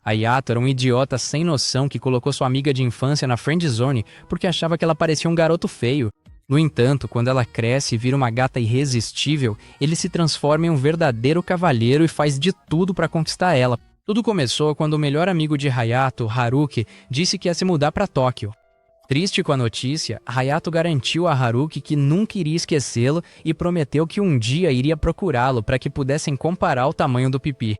Hayato era um idiota sem noção que colocou sua amiga de infância na friend zone porque achava que ela parecia um garoto feio. No entanto, quando ela cresce e vira uma gata irresistível, ele se transforma em um verdadeiro cavalheiro e faz de tudo para conquistar ela. Tudo começou quando o melhor amigo de Hayato, Haruki, disse que ia se mudar para Tóquio. Triste com a notícia, Hayato garantiu a Haruki que nunca iria esquecê-lo e prometeu que um dia iria procurá-lo para que pudessem comparar o tamanho do pipi.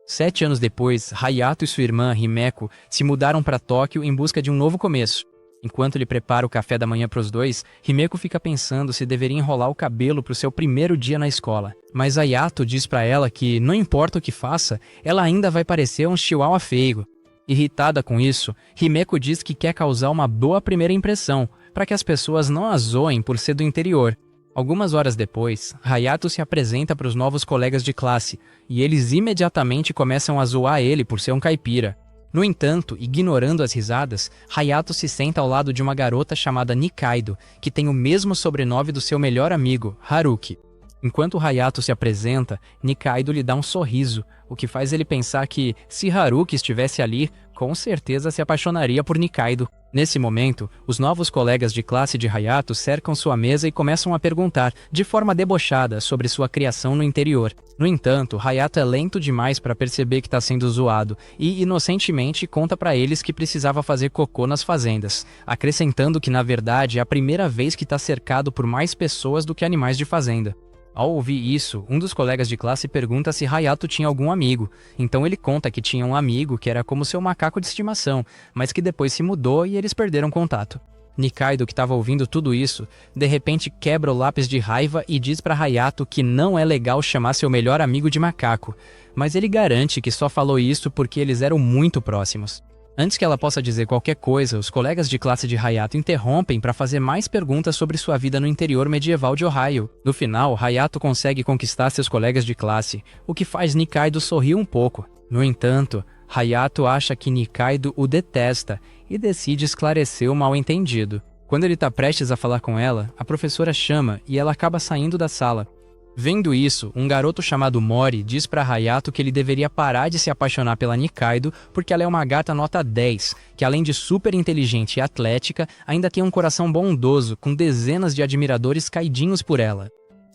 7 anos depois, Hayato e sua irmã, Himeko, se mudaram para Tóquio em busca de um novo começo. Enquanto ele prepara o café da manhã para os dois, Himeko fica pensando se deveria enrolar o cabelo para o seu primeiro dia na escola. Mas Hayato diz para ela que, não importa o que faça, ela ainda vai parecer um chihuahua feio. Irritada com isso, Himeko diz que quer causar uma boa primeira impressão, para que as pessoas não a zoem por ser do interior. Algumas horas depois, Hayato se apresenta para os novos colegas de classe, e eles imediatamente começam a zoar ele por ser um caipira. No entanto, ignorando as risadas, Hayato se senta ao lado de uma garota chamada Nikaido, que tem o mesmo sobrenome do seu melhor amigo, Haruki. Enquanto Hayato se apresenta, Nikaido lhe dá um sorriso, o que faz ele pensar que, se Haruki estivesse ali, com certeza se apaixonaria por Nikaido. Nesse momento, os novos colegas de classe de Hayato cercam sua mesa e começam a perguntar, de forma debochada, sobre sua criação no interior. No entanto, Hayato é lento demais para perceber que está sendo zoado e, inocentemente, conta para eles que precisava fazer cocô nas fazendas, acrescentando que, na verdade, é a primeira vez que está cercado por mais pessoas do que animais de fazenda. Ao ouvir isso, um dos colegas de classe pergunta se Hayato tinha algum amigo. Então ele conta que tinha um amigo que era como seu macaco de estimação, mas que depois se mudou e eles perderam contato. Nikaido, que estava ouvindo tudo isso, de repente quebra o lápis de raiva e diz para Hayato que não é legal chamar seu melhor amigo de macaco, mas ele garante que só falou isso porque eles eram muito próximos. Antes que ela possa dizer qualquer coisa, os colegas de classe de Hayato interrompem para fazer mais perguntas sobre sua vida no interior medieval de Ohio. No final, Hayato consegue conquistar seus colegas de classe, o que faz Nikaido sorrir um pouco. No entanto, Hayato acha que Nikaido o detesta e decide esclarecer o mal-entendido. Quando ele está prestes a falar com ela, a professora chama e ela acaba saindo da sala. Vendo isso, um garoto chamado Mori diz para Hayato que ele deveria parar de se apaixonar pela Nikaido porque ela é uma gata nota 10, que além de super inteligente e atlética, ainda tem um coração bondoso, com dezenas de admiradores caidinhos por ela.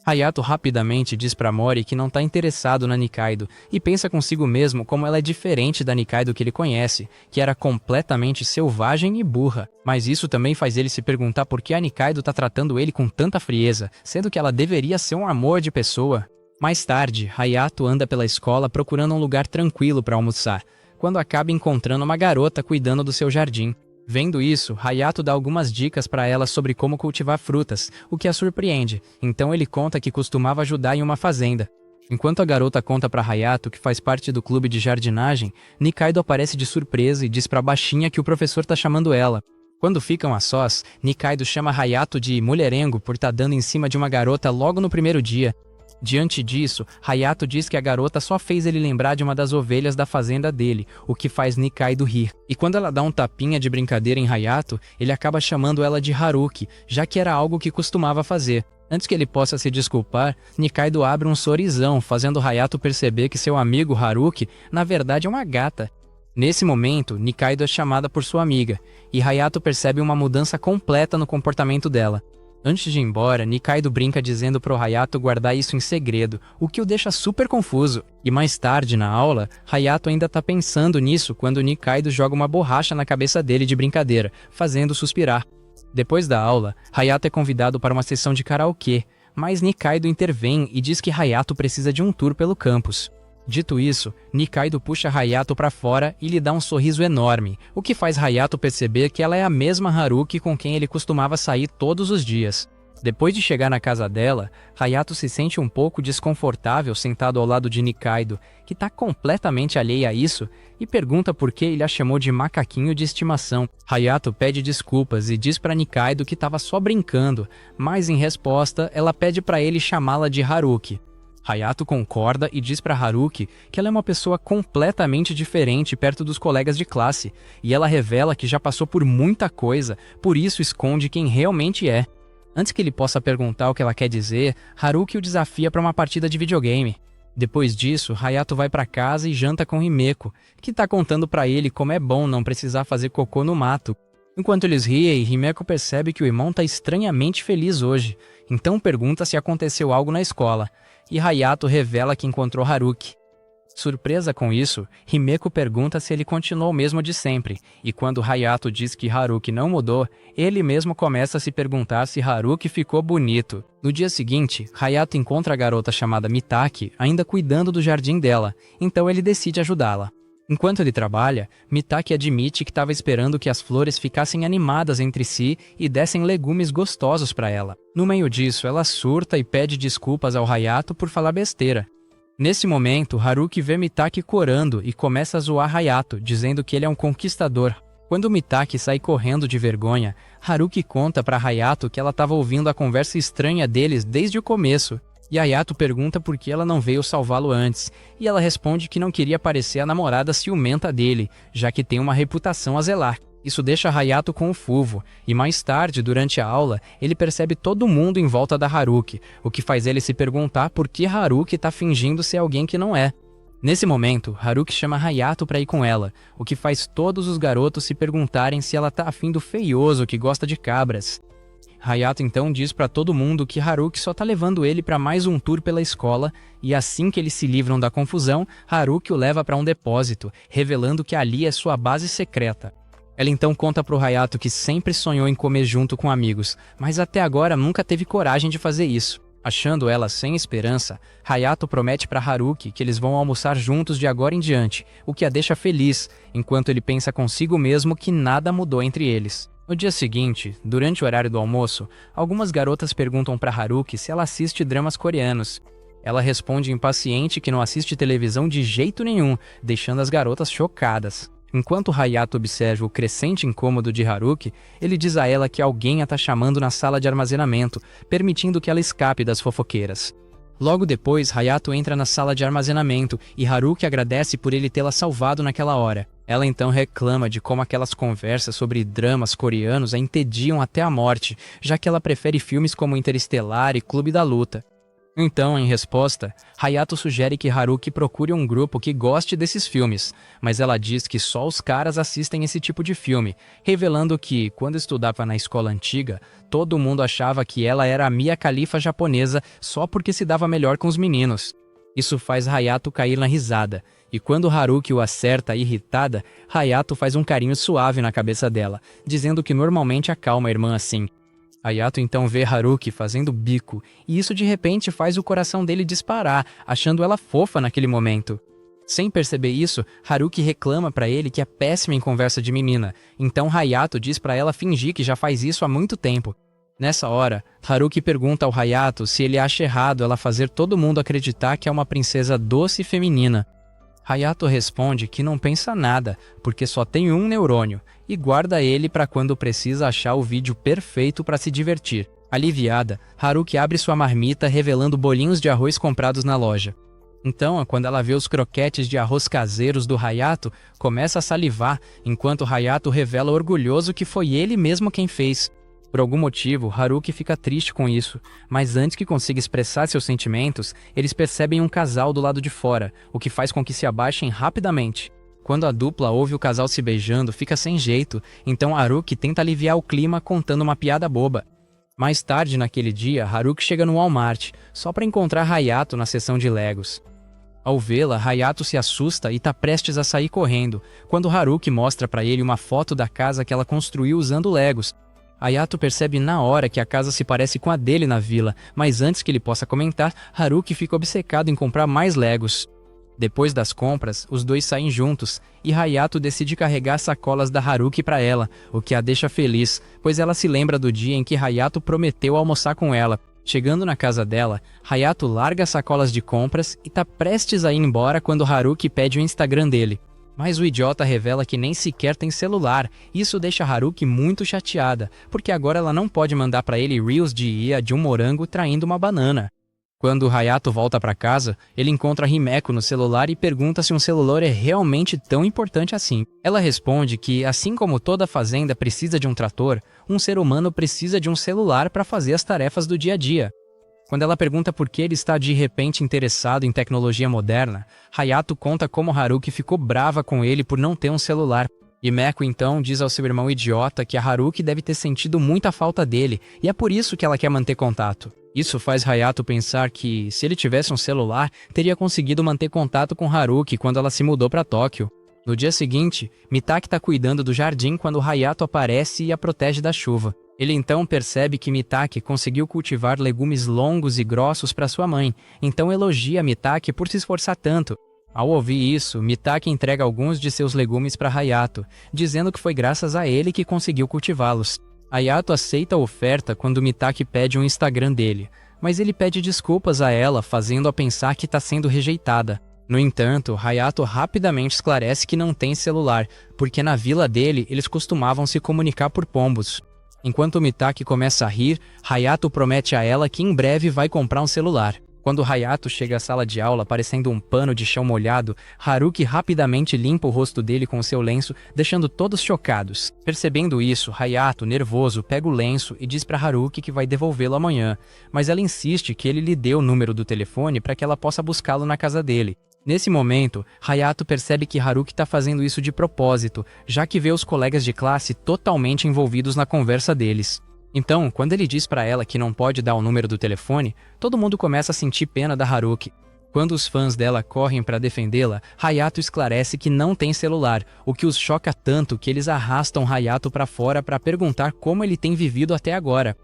Hayato rapidamente diz para Mori que não está interessado na Nikaido e pensa consigo mesmo como ela é diferente da Nikaido que ele conhece, que era completamente selvagem e burra. Mas isso também faz ele se perguntar por que a Nikaido está tratando ele com tanta frieza, sendo que ela deveria ser um amor de pessoa. Mais tarde, Hayato anda pela escola procurando um lugar tranquilo para almoçar, quando acaba encontrando uma garota cuidando do seu jardim. Vendo isso, Hayato dá algumas dicas para ela sobre como cultivar frutas, o que a surpreende. Então ele conta que costumava ajudar em uma fazenda. Enquanto a garota conta para Hayato que faz parte do clube de jardinagem, Nikaido aparece de surpresa e diz para a baixinha que o professor está chamando ela. Quando ficam a sós, Nikaido chama Hayato de mulherengo por estar dando em cima de uma garota logo no primeiro dia. Diante disso, Hayato diz que a garota só fez ele lembrar de uma das ovelhas da fazenda dele, o que faz Nikaido rir. E quando ela dá um tapinha de brincadeira em Hayato, ele acaba chamando ela de Haruki, já que era algo que costumava fazer. Antes que ele possa se desculpar, Nikaido abre um sorrisão, fazendo Hayato perceber que seu amigo Haruki, na verdade, é uma gata. Nesse momento, Nikaido é chamada por sua amiga, e Hayato percebe uma mudança completa no comportamento dela. Antes de ir embora, Nikaido brinca dizendo pro Hayato guardar isso em segredo, o que o deixa super confuso. E mais tarde, na aula, Hayato ainda tá pensando nisso quando Nikaido joga uma borracha na cabeça dele de brincadeira, fazendo suspirar. Depois da aula, Hayato é convidado para uma sessão de karaokê, mas Nikaido intervém e diz que Hayato precisa de um tour pelo campus. Dito isso, Nikaido puxa Hayato para fora e lhe dá um sorriso enorme, o que faz Hayato perceber que ela é a mesma Haruki com quem ele costumava sair todos os dias. Depois de chegar na casa dela, Hayato se sente um pouco desconfortável sentado ao lado de Nikaido, que está completamente alheia a isso, e pergunta por que ele a chamou de macaquinho de estimação. Hayato pede desculpas e diz para Nikaido que estava só brincando, mas em resposta, ela pede para ele chamá-la de Haruki. Hayato concorda e diz para Haruki que ela é uma pessoa completamente diferente perto dos colegas de classe, e ela revela que já passou por muita coisa, por isso esconde quem realmente é. Antes que ele possa perguntar o que ela quer dizer, Haruki o desafia para uma partida de videogame. Depois disso, Hayato vai para casa e janta com Himeko, que tá contando para ele como é bom não precisar fazer cocô no mato. Enquanto eles riem, Himeko percebe que o irmão tá estranhamente feliz hoje, então pergunta se aconteceu algo na escola, e Hayato revela que encontrou Haruki. Surpresa com isso, Himeko pergunta se ele continuou o mesmo de sempre, e quando Hayato diz que Haruki não mudou, ele mesmo começa a se perguntar se Haruki ficou bonito. No dia seguinte, Hayato encontra a garota chamada Mitaki ainda cuidando do jardim dela, então ele decide ajudá-la. Enquanto ele trabalha, Mitaki admite que estava esperando que as flores ficassem animadas entre si e dessem legumes gostosos para ela. No meio disso, ela surta e pede desculpas ao Hayato por falar besteira. Nesse momento, Haruki vê Mitaki corando e começa a zoar Hayato, dizendo que ele é um conquistador. Quando Mitaki sai correndo de vergonha, Haruki conta para Hayato que ela estava ouvindo a conversa estranha deles desde o começo. E Hayato pergunta por que ela não veio salvá-lo antes, e ela responde que não queria parecer a namorada ciumenta dele, já que tem uma reputação a zelar. Isso deixa Hayato com o fulvo, e mais tarde, durante a aula, ele percebe todo mundo em volta da Haruki, o que faz ele se perguntar por que Haruki está fingindo ser alguém que não é. Nesse momento, Haruki chama Hayato para ir com ela, o que faz todos os garotos se perguntarem se ela tá afim do feioso que gosta de cabras. Hayato então diz para todo mundo que Haruki só tá levando ele para mais um tour pela escola, e assim que eles se livram da confusão, Haruki o leva para um depósito, revelando que ali é sua base secreta. Ela então conta pro Hayato que sempre sonhou em comer junto com amigos, mas até agora nunca teve coragem de fazer isso. Achando ela sem esperança, Hayato promete para Haruki que eles vão almoçar juntos de agora em diante, o que a deixa feliz, enquanto ele pensa consigo mesmo que nada mudou entre eles. No dia seguinte, durante o horário do almoço, algumas garotas perguntam para Haruki se ela assiste dramas coreanos. Ela responde impaciente que não assiste televisão de jeito nenhum, deixando as garotas chocadas. Enquanto Hayato observa o crescente incômodo de Haruki, ele diz a ela que alguém a tá chamando na sala de armazenamento, permitindo que ela escape das fofoqueiras. Logo depois, Hayato entra na sala de armazenamento e Haruki agradece por ele tê-la salvado naquela hora. Ela então reclama de como aquelas conversas sobre dramas coreanos a entediam até a morte, já que ela prefere filmes como Interestelar e Clube da Luta. Então, em resposta, Hayato sugere que Haruki procure um grupo que goste desses filmes, mas ela diz que só os caras assistem esse tipo de filme, revelando que, quando estudava na escola antiga, todo mundo achava que ela era a Mia Khalifa japonesa só porque se dava melhor com os meninos. Isso faz Hayato cair na risada, e quando Haruki o acerta irritada, Hayato faz um carinho suave na cabeça dela, dizendo que normalmente acalma a irmã assim. Hayato então vê Haruki fazendo bico, e isso de repente faz o coração dele disparar, achando ela fofa naquele momento. Sem perceber isso, Haruki reclama pra ele que é péssima em conversa de menina, então Hayato diz pra ela fingir que já faz isso há muito tempo. Nessa hora, Haruki pergunta ao Hayato se ele acha errado ela fazer todo mundo acreditar que é uma princesa doce e feminina. Hayato responde que não pensa nada, porque só tem um neurônio, e guarda ele para quando precisa achar o vídeo perfeito para se divertir. Aliviada, Haruki abre sua marmita revelando bolinhos de arroz comprados na loja. Então, quando ela vê os croquetes de arroz caseiros do Hayato, começa a salivar, enquanto Hayato revela orgulhoso que foi ele mesmo quem fez. Por algum motivo, Haruki fica triste com isso, mas antes que consiga expressar seus sentimentos, eles percebem um casal do lado de fora, o que faz com que se abaixem rapidamente. Quando a dupla ouve o casal se beijando, fica sem jeito, então Haruki tenta aliviar o clima contando uma piada boba. Mais tarde naquele dia, Haruki chega no Walmart, só para encontrar Hayato na seção de Legos. Ao vê-la, Hayato se assusta e tá prestes a sair correndo, quando Haruki mostra para ele uma foto da casa que ela construiu usando Legos. Hayato percebe na hora que a casa se parece com a dele na vila, mas antes que ele possa comentar, Haruki fica obcecado em comprar mais Legos. Depois das compras, os dois saem juntos, e Hayato decide carregar sacolas da Haruki para ela, o que a deixa feliz, pois ela se lembra do dia em que Hayato prometeu almoçar com ela. Chegando na casa dela, Hayato larga as sacolas de compras e tá prestes a ir embora quando Haruki pede o Instagram dele. Mas o idiota revela que nem sequer tem celular, e isso deixa Haruki muito chateada, porque agora ela não pode mandar para ele reels de Ia de um morango traindo uma banana. Quando Hayato volta para casa, ele encontra Himeko no celular e pergunta se um celular é realmente tão importante assim. Ela responde que, assim como toda fazenda precisa de um trator, um ser humano precisa de um celular para fazer as tarefas do dia a dia. Quando ela pergunta por que ele está de repente interessado em tecnologia moderna, Hayato conta como Haruki ficou brava com ele por não ter um celular. Himeko então diz ao seu irmão idiota que a Haruki deve ter sentido muita falta dele e é por isso que ela quer manter contato. Isso faz Hayato pensar que, se ele tivesse um celular, teria conseguido manter contato com Haruki quando ela se mudou para Tóquio. No dia seguinte, Mitaki está cuidando do jardim quando Hayato aparece e a protege da chuva. Ele então percebe que Mitaki conseguiu cultivar legumes longos e grossos para sua mãe, então elogia Mitaki por se esforçar tanto. Ao ouvir isso, Mitaki entrega alguns de seus legumes para Hayato, dizendo que foi graças a ele que conseguiu cultivá-los. Hayato aceita a oferta quando Mitaki pede um Instagram dele, mas ele pede desculpas a ela, fazendo-a pensar que está sendo rejeitada. No entanto, Hayato rapidamente esclarece que não tem celular, porque na vila dele eles costumavam se comunicar por pombos. Enquanto Mitaki começa a rir, Hayato promete a ela que em breve vai comprar um celular. Quando Hayato chega à sala de aula parecendo um pano de chão molhado, Haruki rapidamente limpa o rosto dele com seu lenço, deixando todos chocados. Percebendo isso, Hayato, nervoso, pega o lenço e diz para Haruki que vai devolvê-lo amanhã, mas ela insiste que ele lhe dê o número do telefone para que ela possa buscá-lo na casa dele. Nesse momento, Hayato percebe que Haruki está fazendo isso de propósito, já que vê os colegas de classe totalmente envolvidos na conversa deles. Então, quando ele diz para ela que não pode dar o número do telefone, todo mundo começa a sentir pena da Haruki. Quando os fãs dela correm para defendê-la, Hayato esclarece que não tem celular, o que os choca tanto que eles arrastam Hayato para fora para perguntar como ele tem vivido até agora.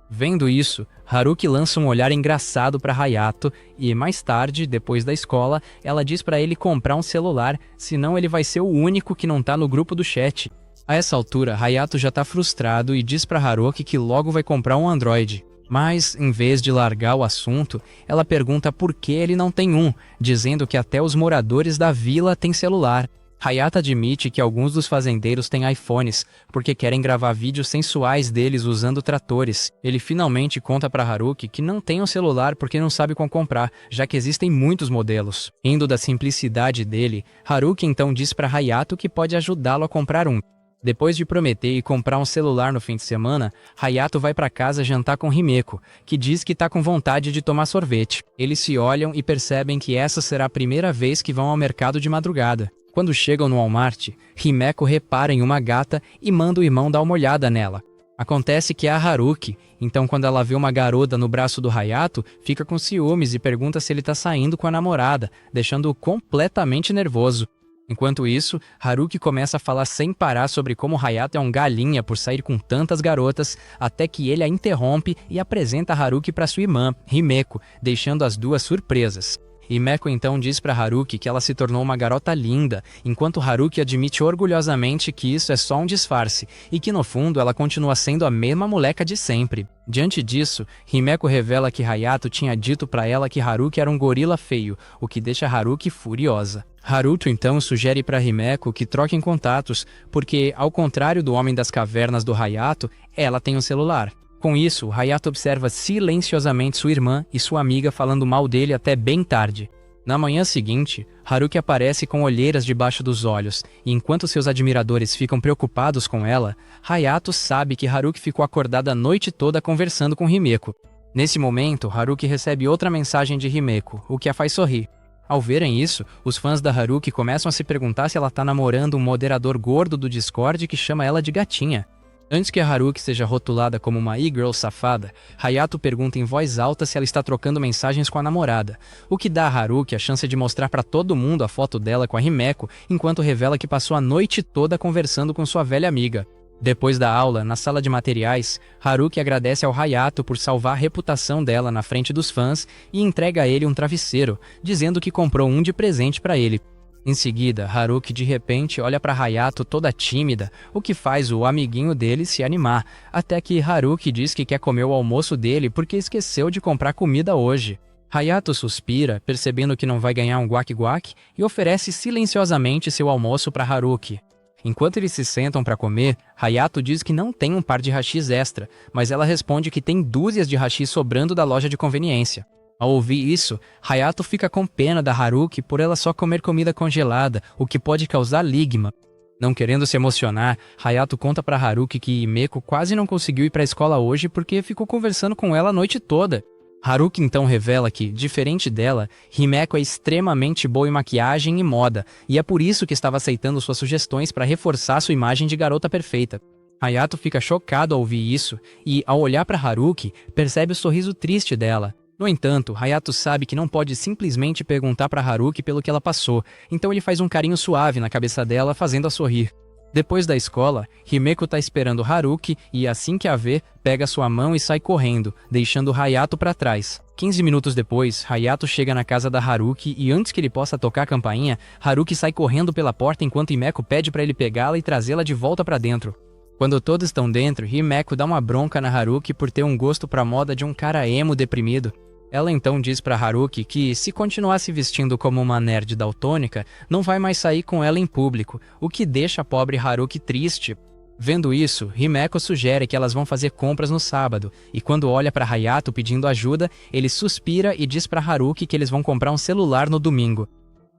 Vendo isso, Haruki lança um olhar engraçado para Hayato e, mais tarde, depois da escola, ela diz para ele comprar um celular, senão ele vai ser o único que não tá no grupo do chat. A essa altura, Hayato já tá frustrado e diz para Haruki que logo vai comprar um Android. Mas, em vez de largar o assunto, ela pergunta por que ele não tem um, dizendo que até os moradores da vila têm celular. Hayato admite que alguns dos fazendeiros têm iPhones, porque querem gravar vídeos sensuais deles usando tratores. Ele finalmente conta para Haruki que não tem um celular porque não sabe qual comprar, já que existem muitos modelos. Indo da simplicidade dele, Haruki então diz para Hayato que pode ajudá-lo a comprar um. Depois de prometer e comprar um celular no fim de semana, Hayato vai para casa jantar com Himeko, que diz que tá com vontade de tomar sorvete. Eles se olham e percebem que essa será a primeira vez que vão ao mercado de madrugada. Quando chegam no Walmart, Himeko repara em uma gata e manda o irmão dar uma olhada nela. Acontece que é a Haruki, então quando ela vê uma garota no braço do Hayato, fica com ciúmes e pergunta se ele tá saindo com a namorada, deixando-o completamente nervoso. Enquanto isso, Haruki começa a falar sem parar sobre como Hayato é um galinha por sair com tantas garotas, até que ele a interrompe e apresenta Haruki para sua irmã, Himeko, deixando as duas surpresas. Himeko então diz para Haruki que ela se tornou uma garota linda, enquanto Haruki admite orgulhosamente que isso é só um disfarce, e que no fundo ela continua sendo a mesma moleca de sempre. Diante disso, Himeko revela que Hayato tinha dito para ela que Haruki era um gorila feio, o que deixa Haruki furiosa. Haruto então sugere para Himeko que troquem contatos, porque, ao contrário do Homem das Cavernas do Hayato, ela tem um celular. Com isso, Hayato observa silenciosamente sua irmã e sua amiga falando mal dele até bem tarde. Na manhã seguinte, Haruki aparece com olheiras debaixo dos olhos, e enquanto seus admiradores ficam preocupados com ela, Hayato sabe que Haruki ficou acordada a noite toda conversando com Himeko. Nesse momento, Haruki recebe outra mensagem de Himeko, o que a faz sorrir. Ao verem isso, os fãs da Haruki começam a se perguntar se ela tá namorando um moderador gordo do Discord que chama ela de gatinha. Antes que a Haruki seja rotulada como uma e-girl safada, Hayato pergunta em voz alta se ela está trocando mensagens com a namorada, o que dá a Haruki a chance de mostrar para todo mundo a foto dela com a Himeko, enquanto revela que passou a noite toda conversando com sua velha amiga. Depois da aula, na sala de materiais, Haruki agradece ao Hayato por salvar a reputação dela na frente dos fãs e entrega a ele um travesseiro, dizendo que comprou um de presente para ele. Em seguida, Haruki de repente olha para Hayato toda tímida, o que faz o amiguinho dele se animar, até que Haruki diz que quer comer o almoço dele porque esqueceu de comprar comida hoje. Hayato suspira, percebendo que não vai ganhar um guac-guac, e oferece silenciosamente seu almoço para Haruki. Enquanto eles se sentam para comer, Hayato diz que não tem um par de hashis extra, mas ela responde que tem dúzias de hashis sobrando da loja de conveniência. Ao ouvir isso, Hayato fica com pena da Haruki por ela só comer comida congelada, o que pode causar ligma. Não querendo se emocionar, Hayato conta para Haruki que Himeko quase não conseguiu ir para a escola hoje porque ficou conversando com ela a noite toda. Haruki então revela que, diferente dela, Himeko é extremamente boa em maquiagem e moda, e é por isso que estava aceitando suas sugestões para reforçar sua imagem de garota perfeita. Hayato fica chocado ao ouvir isso e, ao olhar para Haruki, percebe o sorriso triste dela. No entanto, Hayato sabe que não pode simplesmente perguntar para Haruki pelo que ela passou, então ele faz um carinho suave na cabeça dela, fazendo-a sorrir. Depois da escola, Himeko tá esperando Haruki e, assim que a vê, pega sua mão e sai correndo, deixando Hayato para trás. 15 minutos depois, Hayato chega na casa da Haruki e, antes que ele possa tocar a campainha, Haruki sai correndo pela porta enquanto Himeko pede para ele pegá-la e trazê-la de volta para dentro. Quando todos estão dentro, Himeko dá uma bronca na Haruki por ter um gosto pra moda de um cara emo deprimido. Ela então diz pra Haruki que, se continuar se vestindo como uma nerd daltônica, não vai mais sair com ela em público, o que deixa a pobre Haruki triste. Vendo isso, Himeko sugere que elas vão fazer compras no sábado, e quando olha pra Hayato pedindo ajuda, ele suspira e diz pra Haruki que eles vão comprar um celular no domingo.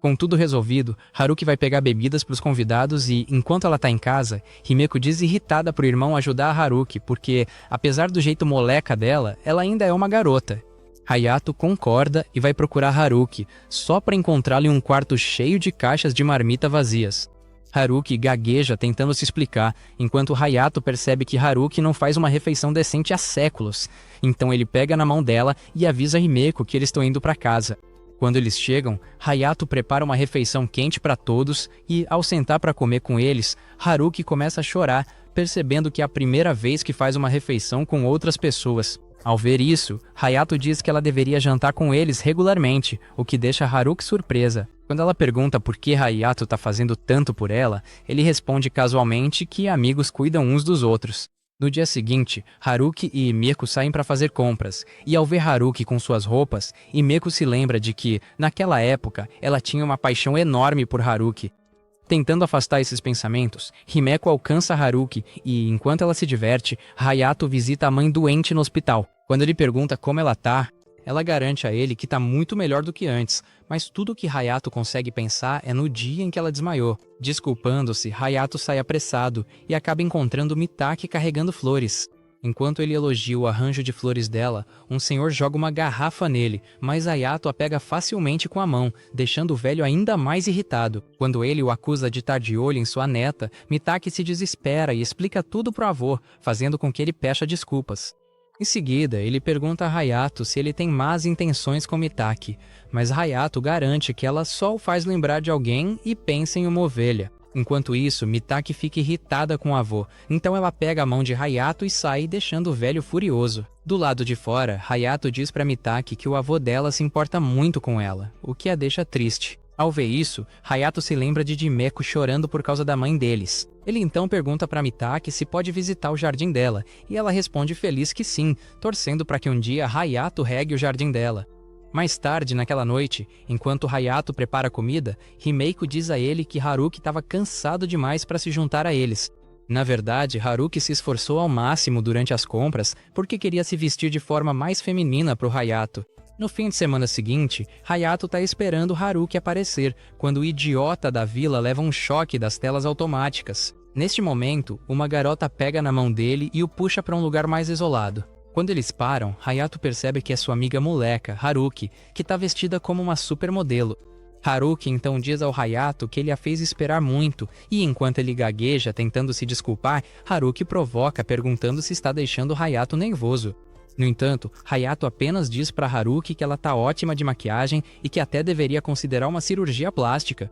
Com tudo resolvido, Haruki vai pegar bebidas para os convidados e, enquanto ela tá em casa, Himeko diz irritada pro irmão ajudar a Haruki porque, apesar do jeito moleca dela, ela ainda é uma garota. Hayato concorda e vai procurar Haruki, só para encontrá-la em um quarto cheio de caixas de marmita vazias. Haruki gagueja tentando se explicar, enquanto Hayato percebe que Haruki não faz uma refeição decente há séculos. Então ele pega na mão dela e avisa Himeko que eles estão indo para casa. Quando eles chegam, Hayato prepara uma refeição quente para todos e, ao sentar para comer com eles, Haruki começa a chorar, percebendo que é a primeira vez que faz uma refeição com outras pessoas. Ao ver isso, Hayato diz que ela deveria jantar com eles regularmente, o que deixa Haruki surpresa. Quando ela pergunta por que Hayato está fazendo tanto por ela, ele responde casualmente que amigos cuidam uns dos outros. No dia seguinte, Haruki e Himeko saem para fazer compras, e ao ver Haruki com suas roupas, Himeko se lembra de que, naquela época, ela tinha uma paixão enorme por Haruki. Tentando afastar esses pensamentos, Himeko alcança Haruki e, enquanto ela se diverte, Hayato visita a mãe doente no hospital. Quando ele pergunta como ela tá, ela garante a ele que tá muito melhor do que antes, mas tudo que Hayato consegue pensar é no dia em que ela desmaiou. Desculpando-se, Hayato sai apressado e acaba encontrando Mitake carregando flores. Enquanto ele elogia o arranjo de flores dela, um senhor joga uma garrafa nele, mas Hayato a pega facilmente com a mão, deixando o velho ainda mais irritado. Quando ele o acusa de estar de olho em sua neta, Mitake se desespera e explica tudo pro avô, fazendo com que ele peça desculpas. Em seguida, ele pergunta a Hayato se ele tem más intenções com Mitake, mas Hayato garante que ela só o faz lembrar de alguém e pensa em uma ovelha. Enquanto isso, Mitake fica irritada com o avô, então ela pega a mão de Hayato e sai, deixando o velho furioso. Do lado de fora, Hayato diz para Mitake que o avô dela se importa muito com ela, o que a deixa triste. Ao ver isso, Hayato se lembra de Himeko chorando por causa da mãe deles. Ele então pergunta para Mitake se pode visitar o jardim dela, e ela responde feliz que sim, torcendo para que um dia Hayato regue o jardim dela. Mais tarde, naquela noite, enquanto Hayato prepara a comida, Himeko diz a ele que Haruki estava cansado demais para se juntar a eles. Na verdade, Haruki se esforçou ao máximo durante as compras porque queria se vestir de forma mais feminina para o Hayato. No fim de semana seguinte, Hayato tá esperando Haruki aparecer, quando o idiota da vila leva um choque das telas automáticas. Neste momento, uma garota pega na mão dele e o puxa para um lugar mais isolado. Quando eles param, Hayato percebe que é sua amiga moleca, Haruki, que tá vestida como uma supermodelo. Haruki então diz ao Hayato que ele a fez esperar muito, e enquanto ele gagueja tentando se desculpar, Haruki provoca perguntando se está deixando Hayato nervoso. No entanto, Hayato apenas diz para Haruki que ela tá ótima de maquiagem e que até deveria considerar uma cirurgia plástica.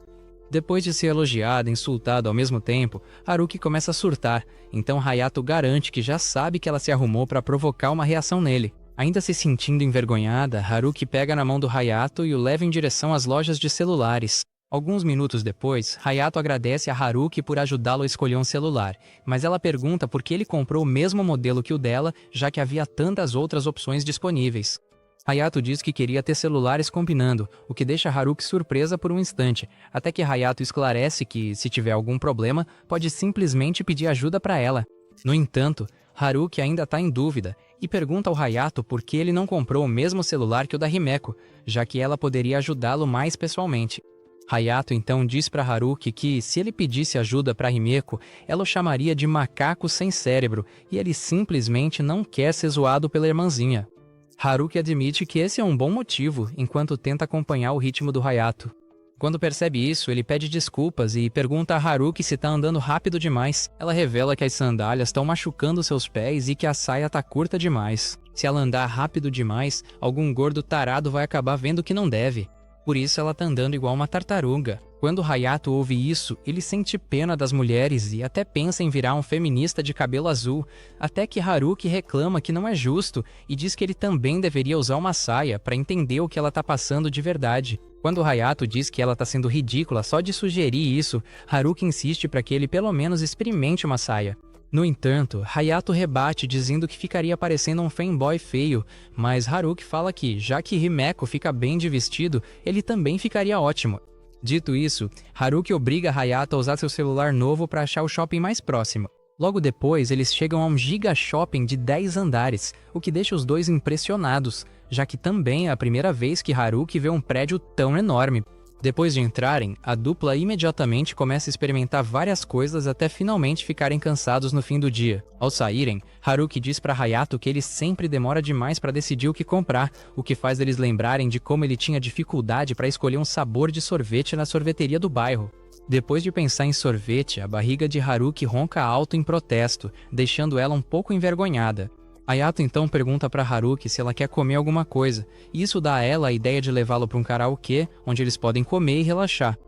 Depois de ser elogiado e insultado ao mesmo tempo, Haruki começa a surtar, então Hayato garante que já sabe que ela se arrumou para provocar uma reação nele. Ainda se sentindo envergonhada, Haruki pega na mão do Hayato e o leva em direção às lojas de celulares. Alguns minutos depois, Hayato agradece a Haruki por ajudá-lo a escolher um celular, mas ela pergunta por que ele comprou o mesmo modelo que o dela, já que havia tantas outras opções disponíveis. Hayato diz que queria ter celulares combinando, o que deixa Haruki surpresa por um instante, até que Hayato esclarece que, se tiver algum problema, pode simplesmente pedir ajuda para ela. No entanto, Haruki ainda está em dúvida e pergunta ao Hayato por que ele não comprou o mesmo celular que o da Himeko, já que ela poderia ajudá-lo mais pessoalmente. Hayato então diz para Haruki que, se ele pedisse ajuda para Himeko, ela o chamaria de macaco sem cérebro e ele simplesmente não quer ser zoado pela irmãzinha. Haruki admite que esse é um bom motivo, enquanto tenta acompanhar o ritmo do Hayato. Quando percebe isso, ele pede desculpas e pergunta a Haruki se tá andando rápido demais. Ela revela que as sandálias estão machucando seus pés e que a saia tá curta demais. Se ela andar rápido demais, algum gordo tarado vai acabar vendo que não deve. Por isso ela tá andando igual uma tartaruga. Quando Hayato ouve isso, ele sente pena das mulheres e até pensa em virar um feminista de cabelo azul, até que Haruki reclama que não é justo e diz que ele também deveria usar uma saia para entender o que ela tá passando de verdade. Quando Hayato diz que ela tá sendo ridícula só de sugerir isso, Haruki insiste para que ele pelo menos experimente uma saia. No entanto, Hayato rebate dizendo que ficaria parecendo um fanboy feio, mas Haruki fala que, já que Himeko fica bem de vestido, ele também ficaria ótimo. Dito isso, Haruki obriga Hayato a usar seu celular novo para achar o shopping mais próximo. Logo depois, eles chegam a um giga shopping de 10 andares, o que deixa os dois impressionados, já que também é a primeira vez que Haruki vê um prédio tão enorme. Depois de entrarem, a dupla imediatamente começa a experimentar várias coisas até finalmente ficarem cansados no fim do dia. Ao saírem, Haruki diz para Hayato que ele sempre demora demais para decidir o que comprar, o que faz eles lembrarem de como ele tinha dificuldade para escolher um sabor de sorvete na sorveteria do bairro. Depois de pensar em sorvete, a barriga de Haruki ronca alto em protesto, deixando ela um pouco envergonhada. Hayato então pergunta para Haruki se ela quer comer alguma coisa, e isso dá a ela a ideia de levá-lo para um karaokê, onde eles podem comer e relaxar.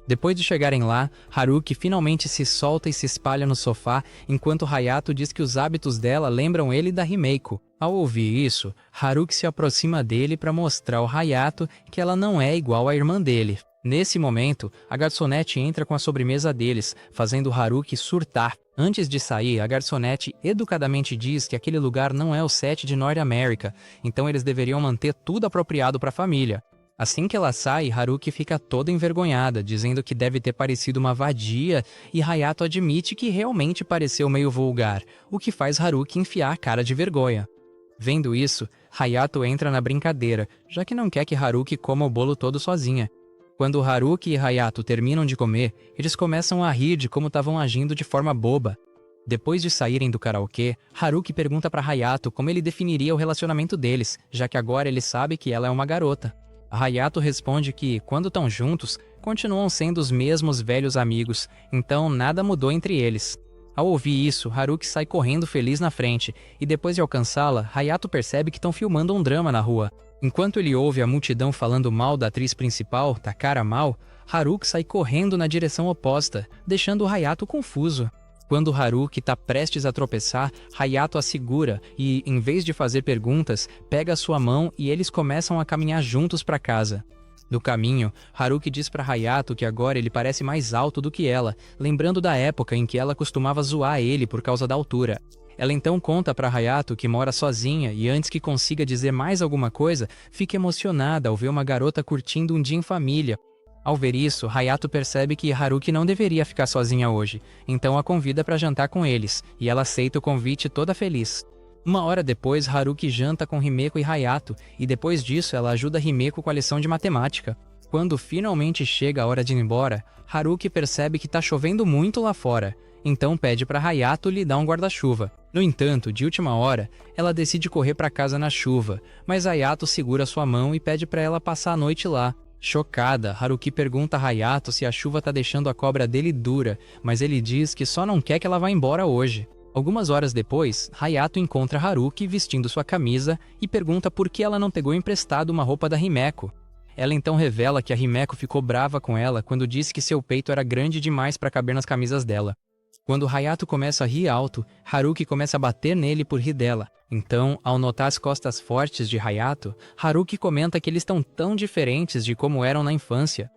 Depois de chegarem lá, Haruki finalmente se solta e se espalha no sofá, enquanto Hayato diz que os hábitos dela lembram ele da Himeko. Ao ouvir isso, Haruki se aproxima dele para mostrar ao Hayato que ela não é igual à irmã dele. Nesse momento, a garçonete entra com a sobremesa deles, fazendo Haruki surtar. Antes de sair, a garçonete educadamente diz que aquele lugar não é o set de North America, então eles deveriam manter tudo apropriado para a família. Assim que ela sai, Haruki fica toda envergonhada, dizendo que deve ter parecido uma vadia, e Hayato admite que realmente pareceu meio vulgar, o que faz Haruki enfiar a cara de vergonha. Vendo isso, Hayato entra na brincadeira, já que não quer que Haruki coma o bolo todo sozinha. Quando Haruki e Hayato terminam de comer, eles começam a rir de como estavam agindo de forma boba. Depois de saírem do karaokê, Haruki pergunta para Hayato como ele definiria o relacionamento deles, já que agora ele sabe que ela é uma garota. Hayato responde que, quando estão juntos, continuam sendo os mesmos velhos amigos, então nada mudou entre eles. Ao ouvir isso, Haruki sai correndo feliz na frente, e depois de alcançá-la, Hayato percebe que estão filmando um drama na rua. Enquanto ele ouve a multidão falando mal da atriz principal, Takara Mal, Haruki sai correndo na direção oposta, deixando Hayato confuso. Quando Haruki está prestes a tropeçar, Hayato a segura e, em vez de fazer perguntas, pega sua mão e eles começam a caminhar juntos para casa. No caminho, Haruki diz para Hayato que agora ele parece mais alto do que ela, lembrando da época em que ela costumava zoar ele por causa da altura. Ela então conta para Hayato que mora sozinha e antes que consiga dizer mais alguma coisa, fica emocionada ao ver uma garota curtindo um dia em família. Ao ver isso, Hayato percebe que Haruki não deveria ficar sozinha hoje, então a convida para jantar com eles, e ela aceita o convite toda feliz. Uma hora depois, Haruki janta com Himeko e Hayato, e depois disso ela ajuda Himeko com a lição de matemática. Quando finalmente chega a hora de ir embora, Haruki percebe que tá chovendo muito lá fora, então pede para Hayato lhe dar um guarda-chuva. No entanto, de última hora, ela decide correr para casa na chuva, mas Hayato segura sua mão e pede para ela passar a noite lá. Chocada, Haruki pergunta a Hayato se a chuva tá deixando a cobra dele dura, mas ele diz que só não quer que ela vá embora hoje. Algumas horas depois, Hayato encontra Haruki vestindo sua camisa e pergunta por que ela não pegou emprestado uma roupa da Himeko. Ela então revela que a Himeko ficou brava com ela quando disse que seu peito era grande demais para caber nas camisas dela. Quando Hayato começa a rir alto, Haruki começa a bater nele por rir dela. Então, ao notar as costas fortes de Hayato, Haruki comenta que eles estão tão diferentes de como eram na infância.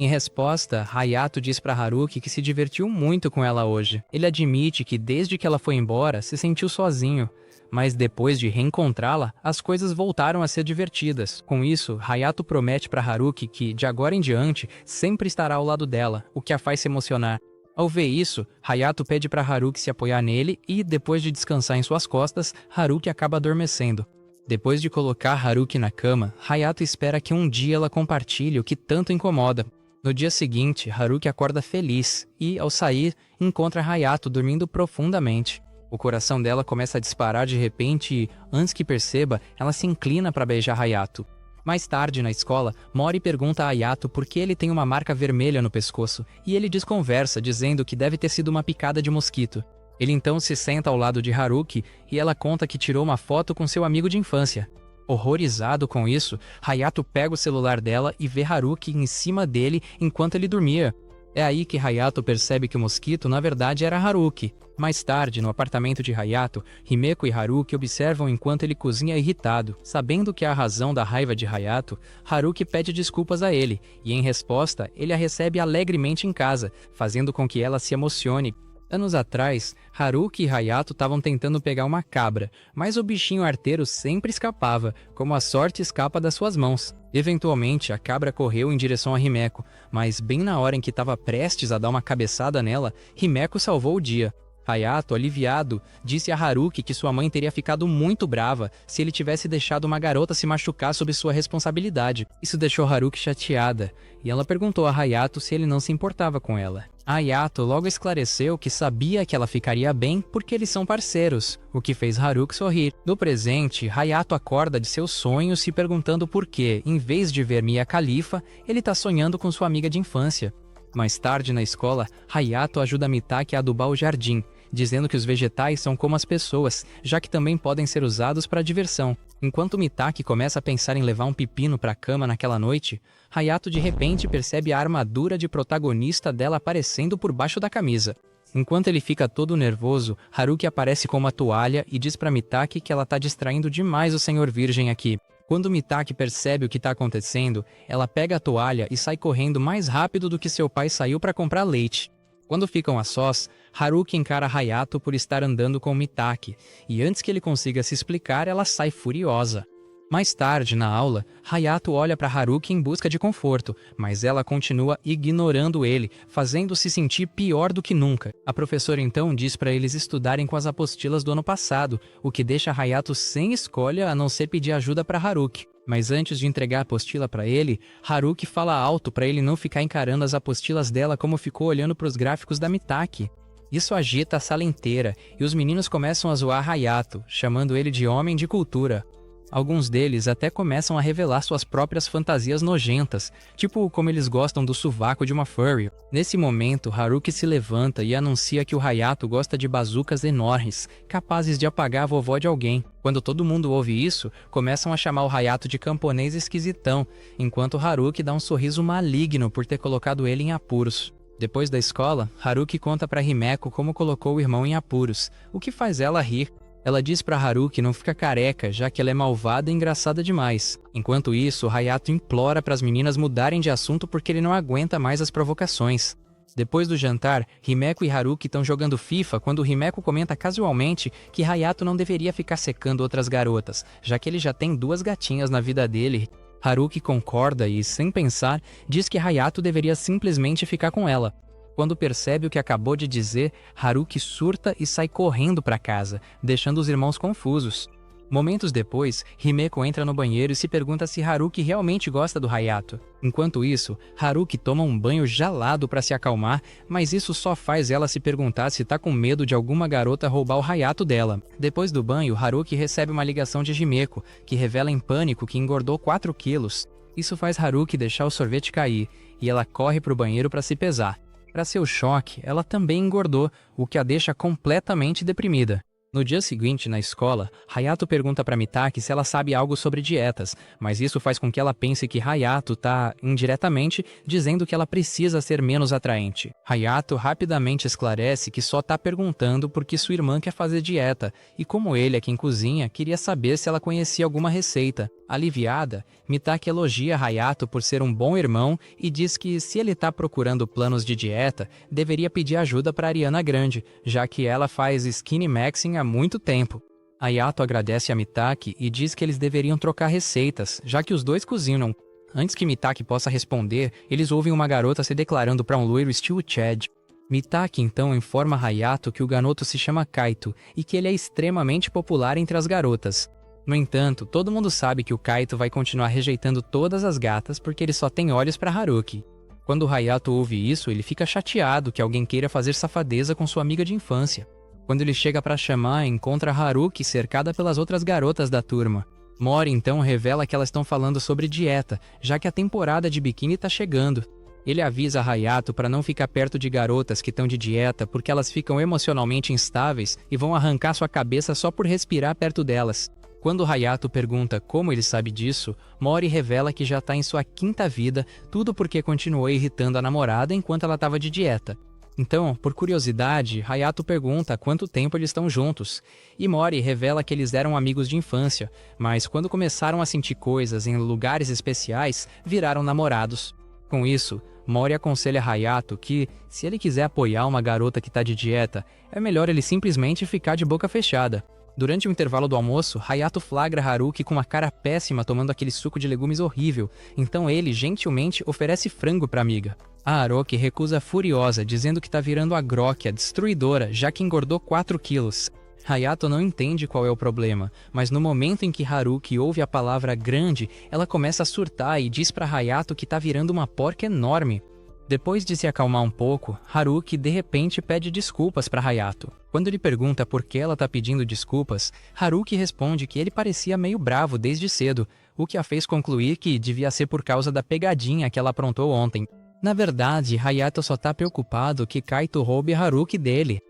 Em resposta, Hayato diz para Haruki que se divertiu muito com ela hoje. Ele admite que desde que ela foi embora, se sentiu sozinho. Mas depois de reencontrá-la, as coisas voltaram a ser divertidas. Com isso, Hayato promete para Haruki que, de agora em diante, sempre estará ao lado dela, o que a faz se emocionar. Ao ver isso, Hayato pede para Haruki se apoiar nele e, depois de descansar em suas costas, Haruki acaba adormecendo. Depois de colocar Haruki na cama, Hayato espera que um dia ela compartilhe o que tanto incomoda. No dia seguinte, Haruki acorda feliz e, ao sair, encontra Hayato dormindo profundamente. O coração dela começa a disparar de repente e, antes que perceba, ela se inclina para beijar Hayato. Mais tarde, na escola, Mori pergunta a Hayato por que ele tem uma marca vermelha no pescoço, e ele desconversa, dizendo que deve ter sido uma picada de mosquito. Ele então se senta ao lado de Haruki e ela conta que tirou uma foto com seu amigo de infância. Horrorizado com isso, Hayato pega o celular dela e vê Haruki em cima dele enquanto ele dormia. É aí que Hayato percebe que o mosquito na verdade era Haruki. Mais tarde, no apartamento de Hayato, Himeko e Haruki observam enquanto ele cozinha irritado. Sabendo que é a razão da raiva de Hayato, Haruki pede desculpas a ele, e em resposta, ele a recebe alegremente em casa, fazendo com que ela se emocione. Anos atrás, Haruki e Hayato estavam tentando pegar uma cabra, mas o bichinho arteiro sempre escapava, como a sorte escapa das suas mãos. Eventualmente, a cabra correu em direção a Himeko, mas bem na hora em que estava prestes a dar uma cabeçada nela, Himeko salvou o dia. Hayato, aliviado, disse a Haruki que sua mãe teria ficado muito brava se ele tivesse deixado uma garota se machucar sob sua responsabilidade. Isso deixou Haruki chateada, e ela perguntou a Hayato se ele não se importava com ela. Hayato logo esclareceu que sabia que ela ficaria bem porque eles são parceiros, o que fez Haruki sorrir. No presente, Hayato acorda de seus sonhos se perguntando por que, em vez de ver Mia Khalifa, ele está sonhando com sua amiga de infância. Mais tarde na escola, Hayato ajuda Mitaki a adubar o jardim, dizendo que os vegetais são como as pessoas, já que também podem ser usados para diversão. Enquanto Mitaki começa a pensar em levar um pepino para a cama naquela noite, Hayato de repente percebe a armadura de protagonista dela aparecendo por baixo da camisa. Enquanto ele fica todo nervoso, Haruki aparece com uma toalha e diz para Mitaki que ela tá distraindo demais o Senhor Virgem aqui. Quando Mitaki percebe o que está acontecendo, ela pega a toalha e sai correndo mais rápido do que seu pai saiu para comprar leite. Quando ficam a sós, Haruki encara Hayato por estar andando com Mitaki, e antes que ele consiga se explicar, ela sai furiosa. Mais tarde, na aula, Hayato olha para Haruki em busca de conforto, mas ela continua ignorando ele, fazendo-se sentir pior do que nunca. A professora então diz para eles estudarem com as apostilas do ano passado, o que deixa Hayato sem escolha a não ser pedir ajuda para Haruki. Mas antes de entregar a apostila para ele, Haruki fala alto para ele não ficar encarando as apostilas dela como ficou olhando para os gráficos da Mitaki. Isso agita a sala inteira, e os meninos começam a zoar Hayato, chamando ele de homem de cultura. Alguns deles até começam a revelar suas próprias fantasias nojentas, tipo como eles gostam do sovaco de uma furry. Nesse momento, Haruki se levanta e anuncia que o Hayato gosta de bazucas enormes, capazes de apagar a vovó de alguém. Quando todo mundo ouve isso, começam a chamar o Hayato de camponês esquisitão, enquanto Haruki dá um sorriso maligno por ter colocado ele em apuros. Depois da escola, Haruki conta para Himeko como colocou o irmão em apuros, o que faz ela rir. Ela diz para Haruki não ficar careca, já que ela é malvada e engraçada demais. Enquanto isso, Hayato implora para as meninas mudarem de assunto porque ele não aguenta mais as provocações. Depois do jantar, Himeko e Haruki estão jogando FIFA quando Himeko comenta casualmente que Hayato não deveria ficar secando outras garotas, já que ele já tem 2 gatinhas na vida dele. Haruki concorda e, sem pensar, diz que Hayato deveria simplesmente ficar com ela. Quando percebe o que acabou de dizer, Haruki surta e sai correndo para casa, deixando os irmãos confusos. Momentos depois, Himeko entra no banheiro e se pergunta se Haruki realmente gosta do Hayato. Enquanto isso, Haruki toma um banho gelado para se acalmar, mas isso só faz ela se perguntar se tá com medo de alguma garota roubar o Hayato dela. Depois do banho, Haruki recebe uma ligação de Himeko, que revela em pânico que engordou 4 quilos. Isso faz Haruki deixar o sorvete cair, e ela corre pro banheiro para se pesar. Para seu choque, ela também engordou, o que a deixa completamente deprimida. No dia seguinte, na escola, Hayato pergunta para Mitaki se ela sabe algo sobre dietas, mas isso faz com que ela pense que Hayato tá, indiretamente, dizendo que ela precisa ser menos atraente. Hayato rapidamente esclarece que só tá perguntando porque sua irmã quer fazer dieta, e como ele é quem cozinha, queria saber se ela conhecia alguma receita. Aliviada, Mitaki elogia Hayato por ser um bom irmão e diz que se ele tá procurando planos de dieta, deveria pedir ajuda para Ariana Grande, já que ela faz skinny maxing há muito tempo. Hayato agradece a Mitaki e diz que eles deveriam trocar receitas, já que os dois cozinham. Antes que Mitaki possa responder, eles ouvem uma garota se declarando para um loiro estilo Chad. Mitaki então informa Hayato que o garoto se chama Kaito e que ele é extremamente popular entre as garotas. No entanto, todo mundo sabe que o Kaito vai continuar rejeitando todas as gatas porque ele só tem olhos para Haruki. Quando Hayato ouve isso, ele fica chateado que alguém queira fazer safadeza com sua amiga de infância. Quando ele chega pra chamar, encontra Haruki cercada pelas outras garotas da turma. Mori então revela que elas estão falando sobre dieta, já que a temporada de biquíni tá chegando. Ele avisa Hayato para não ficar perto de garotas que estão de dieta porque elas ficam emocionalmente instáveis e vão arrancar sua cabeça só por respirar perto delas. Quando Hayato pergunta como ele sabe disso, Mori revela que já tá em sua quinta vida, tudo porque continuou irritando a namorada enquanto ela estava de dieta. Então, por curiosidade, Hayato pergunta há quanto tempo eles estão juntos, e Mori revela que eles eram amigos de infância, mas quando começaram a sentir coisas em lugares especiais, viraram namorados. Com isso, Mori aconselha Hayato que, se ele quiser apoiar uma garota que tá de dieta, é melhor ele simplesmente ficar de boca fechada. Durante o intervalo do almoço, Hayato flagra Haruki com uma cara péssima tomando aquele suco de legumes horrível, então ele, gentilmente, oferece frango pra amiga. A Haruki recusa furiosa, dizendo que tá virando a Groki, a destruidora, já que engordou 4 quilos. Hayato não entende qual é o problema, mas no momento em que Haruki ouve a palavra grande, ela começa a surtar e diz pra Hayato que tá virando uma porca enorme. Depois de se acalmar um pouco, Haruki de repente pede desculpas para Hayato. Quando ele pergunta por que ela tá pedindo desculpas, Haruki responde que ele parecia meio bravo desde cedo, o que a fez concluir que devia ser por causa da pegadinha que ela aprontou ontem. Na verdade, Hayato só tá preocupado que Kaito roube Haruki dele.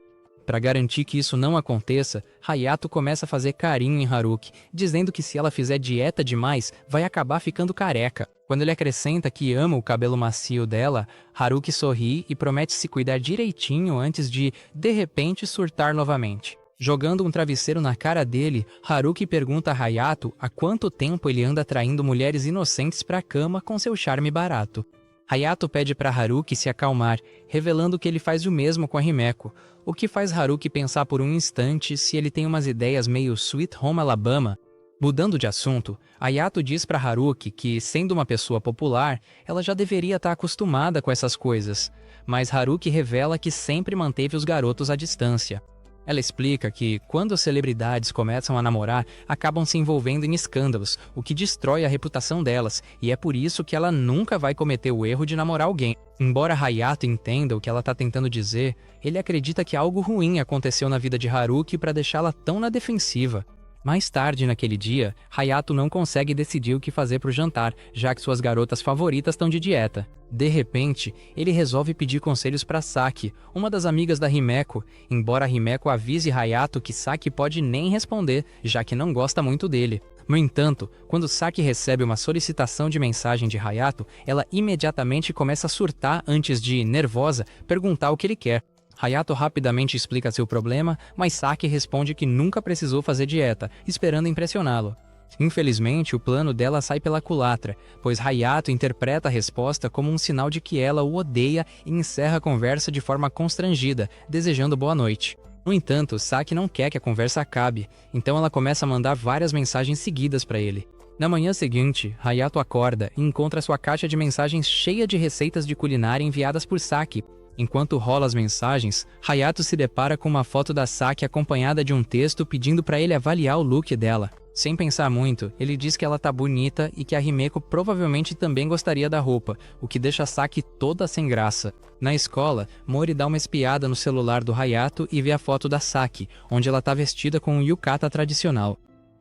Para garantir que isso não aconteça, Hayato começa a fazer carinho em Haruki, dizendo que se ela fizer dieta demais, vai acabar ficando careca. Quando ele acrescenta que ama o cabelo macio dela, Haruki sorri e promete se cuidar direitinho antes de repente, surtar novamente. Jogando um travesseiro na cara dele, Haruki pergunta a Hayato há quanto tempo ele anda atraindo mulheres inocentes para a cama com seu charme barato. Hayato pede para Haruki se acalmar, revelando que ele faz o mesmo com a Himeko, o que faz Haruki pensar por um instante se ele tem umas ideias meio Sweet Home Alabama. Mudando de assunto, Hayato diz para Haruki que, sendo uma pessoa popular, ela já deveria estar acostumada com essas coisas, mas Haruki revela que sempre manteve os garotos à distância. Ela explica que, quando as celebridades começam a namorar, acabam se envolvendo em escândalos, o que destrói a reputação delas, e é por isso que ela nunca vai cometer o erro de namorar alguém. Embora Hayato entenda o que ela está tentando dizer, ele acredita que algo ruim aconteceu na vida de Haruki para deixá-la tão na defensiva. Mais tarde naquele dia, Hayato não consegue decidir o que fazer para o jantar, já que suas garotas favoritas estão de dieta. De repente, ele resolve pedir conselhos para Saki, uma das amigas da Himeko, embora Himeko avise Hayato que Saki pode nem responder, já que não gosta muito dele. No entanto, quando Saki recebe uma solicitação de mensagem de Hayato, ela imediatamente começa a surtar antes de, nervosa, perguntar o que ele quer. Hayato rapidamente explica seu problema, mas Saki responde que nunca precisou fazer dieta, esperando impressioná-lo. Infelizmente, o plano dela sai pela culatra, pois Hayato interpreta a resposta como um sinal de que ela o odeia e encerra a conversa de forma constrangida, desejando boa noite. No entanto, Saki não quer que a conversa acabe, então ela começa a mandar várias mensagens seguidas para ele. Na manhã seguinte, Hayato acorda e encontra sua caixa de mensagens cheia de receitas de culinária enviadas por Saki. Enquanto rola as mensagens, Hayato se depara com uma foto da Saki acompanhada de um texto pedindo para ele avaliar o look dela. Sem pensar muito, ele diz que ela tá bonita e que a Himeko provavelmente também gostaria da roupa, o que deixa a Saki toda sem graça. Na escola, Mori dá uma espiada no celular do Hayato e vê a foto da Saki, onde ela tá vestida com um yukata tradicional.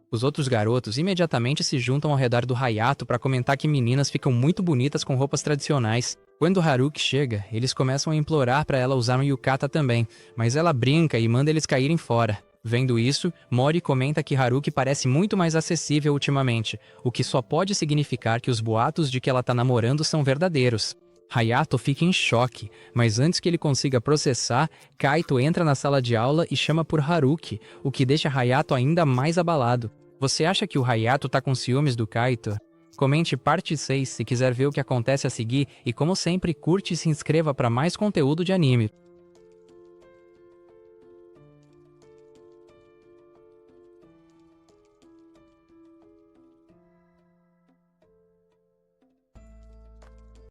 Os outros garotos imediatamente se juntam ao redor do Hayato para comentar que meninas ficam muito bonitas com roupas tradicionais. Quando Haruki chega, eles começam a implorar para ela usar um yukata também, mas ela brinca e manda eles caírem fora. Vendo isso, Mori comenta que Haruki parece muito mais acessível ultimamente, o que só pode significar que os boatos de que ela tá namorando são verdadeiros. Hayato fica em choque, mas antes que ele consiga processar, Kaito entra na sala de aula e chama por Haruki, o que deixa Hayato ainda mais abalado. Você acha que o Hayato tá com ciúmes do Kaito? Comente parte 6 se quiser ver o que acontece a seguir e, como sempre, curte e se inscreva para mais conteúdo de anime.